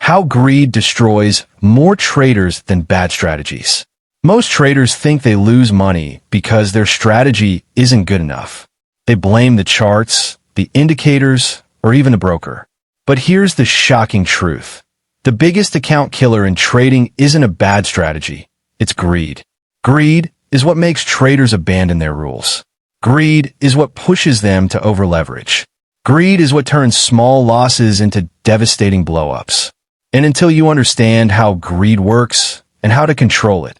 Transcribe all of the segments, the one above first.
How greed destroys more traders than bad strategies. Most traders think they lose money because their strategy isn't good enough. They blame the charts, the indicators, or even a broker. But here's the shocking truth. The biggest account killer in trading isn't a bad strategy. It's greed. Greed is what makes traders abandon their rules. Greed is what pushes them to over-leverage. Greed is what turns small losses into devastating blow-ups. And until you understand how greed works and how to control it,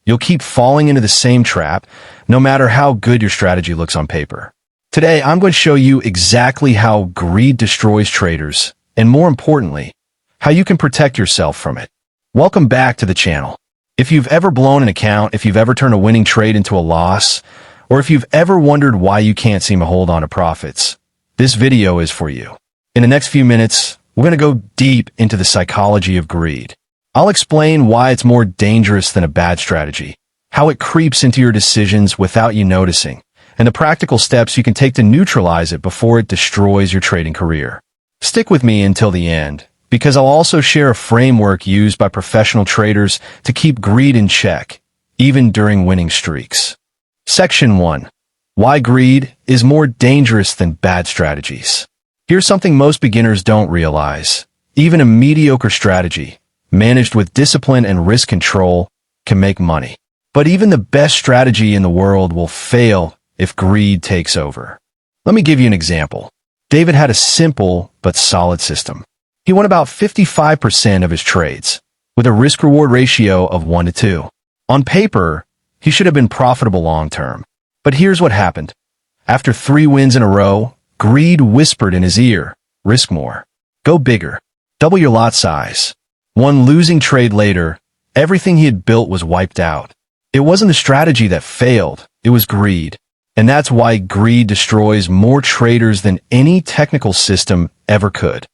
you'll keep falling into the same trap, no matter how good your strategy looks on paper. Today, I'm going to show you exactly how greed destroys traders, and more importantly, how you can protect yourself from it. Welcome back to the channel. If you've ever blown an account, if you've ever turned a winning trade into a loss, or if you've ever wondered why you can't seem to hold on to profits, this video is for you. In the next few minutes, we're going to go deep into the psychology of greed. I'll explain why it's more dangerous than a bad strategy, how it creeps into your decisions without you noticing, and the practical steps you can take to neutralize it before it destroys your trading career. Stick with me until the end, because I'll also share a framework used by professional traders to keep greed in check, even during winning streaks. Section 1. Why greed is more dangerous than bad strategies. Here's something most beginners don't realize. Even a mediocre strategy, managed with discipline and risk control, can make money. But even the best strategy in the world will fail if greed takes over. Let me give you an example. David had a simple but solid system. He won about 55% of his trades, with a risk-reward ratio of 1 to 2. On paper, he should have been profitable long-term. But here's what happened. After 3 wins in a row, greed whispered in his ear, risk more. Go bigger. Double your lot size. One losing trade later, everything he had built was wiped out. It wasn't the strategy that failed, it was greed. And that's why greed destroys more traders than any technical system ever could.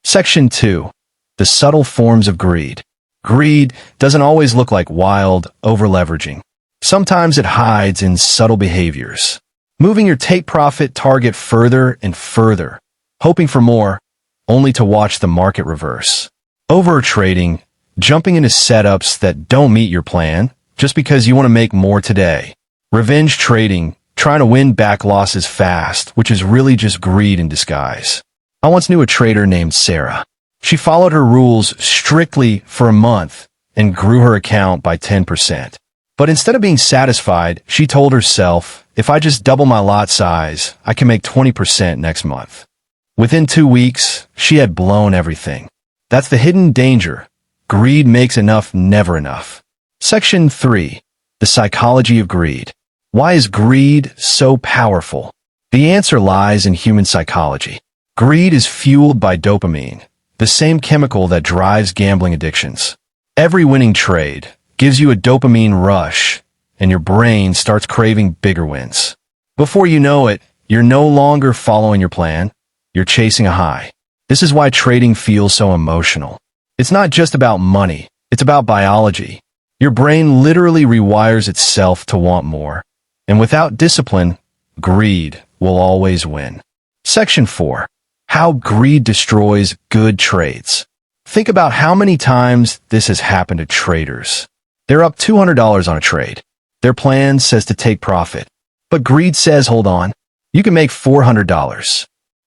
Section 2. The subtle forms of greed. Greed doesn't always look like wild, over-leveraging. Sometimes it hides in subtle behaviors. Moving your take-profit target further and further, hoping for more, only to watch the market reverse. Overtrading, jumping into setups that don't meet your plan, just because you want to make more today. Revenge trading, trying to win back losses fast, which is really just greed in disguise. I once knew a trader named Sarah. She followed her rules strictly for a month and grew her account by 10%. But instead of being satisfied, she told herself, if I just double my lot size, I can make 20% next month. Within 2 weeks, she had blown everything. That's the hidden danger. Greed makes enough never enough. Section 3. The psychology of greed. Why is greed so powerful? The answer lies in human psychology. Greed is fueled by dopamine, the same chemical that drives gambling addictions. Every winning trade gives you a dopamine rush, and your brain starts craving bigger wins. Before you know it, you're no longer following your plan, you're chasing a high. This is why trading feels so emotional. It's not just about money, it's about biology. Your brain literally rewires itself to want more, and without discipline, greed will always win. Section 4. How greed destroys good trades. Think about how many times this has happened to traders. They're up $200 on a trade. Their plan says to take profit. But greed says, hold on, you can make $400.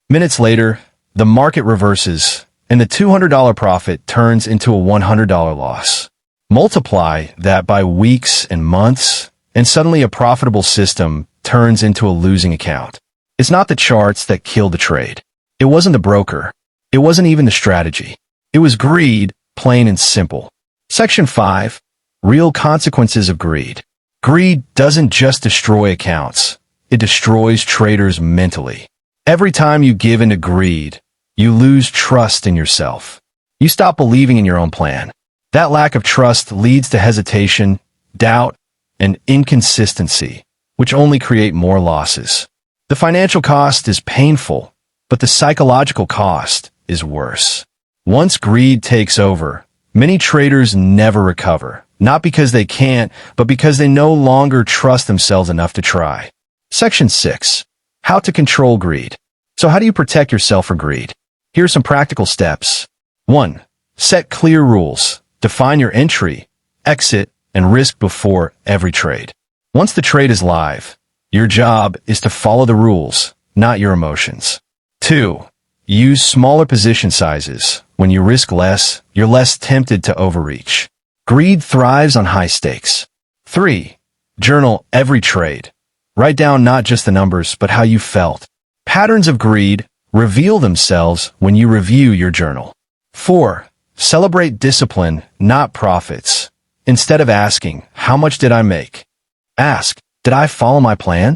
Minutes later, the market reverses, and the $200 profit turns into a $100 loss. Multiply that by weeks and months, and suddenly a profitable system turns into a losing account. It's not the charts that killed the trade. It wasn't the broker. It wasn't even the strategy. It was greed, plain and simple. Section 5. Real consequences of greed. Greed doesn't just destroy accounts. It destroys traders mentally. Every time you give into greed, you lose trust in yourself. You stop believing in your own plan. That lack of trust leads to hesitation, doubt, and inconsistency, which only create more losses. The financial cost is painful, but the psychological cost is worse. Once greed takes over, many traders never recover. Not because they can't, but because they no longer trust themselves enough to try. Section 6. How to control greed. So how do you protect yourself from greed? Here are some practical steps. 1. Set clear rules, define your entry, exit, and risk before every trade. Once the trade is live, your job is to follow the rules, not your emotions. 2. Use smaller position sizes. When you risk less, you're less tempted to overreach. Greed thrives on high stakes. 3. Journal every trade. Write down not just the numbers, but how you felt. Patterns of greed reveal themselves when you review your journal. 4. Celebrate discipline, not profits. Instead of asking, how much did I make? Ask, did I follow my plan?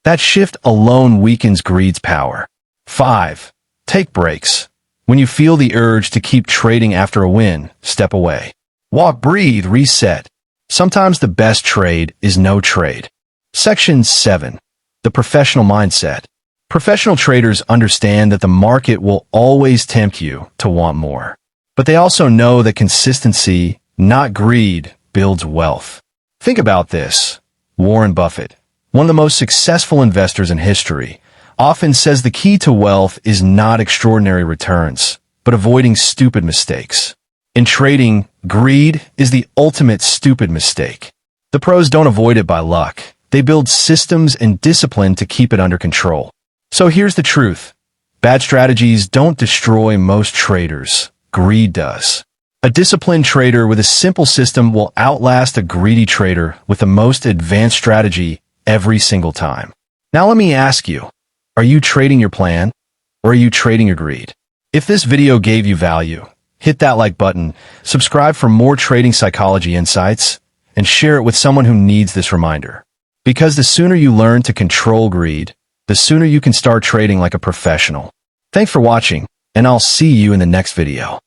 That shift alone weakens greed's power. 5. Take breaks. When you feel the urge to keep trading after a win, step away. Walk, breathe, reset. Sometimes the best trade is no trade. Section 7. The professional mindset. Professional traders understand that the market will always tempt you to want more. But they also know that consistency, not greed, builds wealth. Think about this. Warren Buffett, one of the most successful investors in history, often says the key to wealth is not extraordinary returns, but avoiding stupid mistakes. In trading, greed is the ultimate stupid mistake. The pros don't avoid it by luck. They build systems and discipline to keep it under control. So here's the truth. Bad strategies don't destroy most traders. Greed does. A disciplined trader with a simple system will outlast a greedy trader with the most advanced strategy every single time. Now let me ask you, are you trading your plan, or are you trading your greed? If this video gave you value, hit that like button, subscribe for more trading psychology insights, and share it with someone who needs this reminder. Because the sooner you learn to control greed, the sooner you can start trading like a professional. Thanks for watching, and I'll see you in the next video.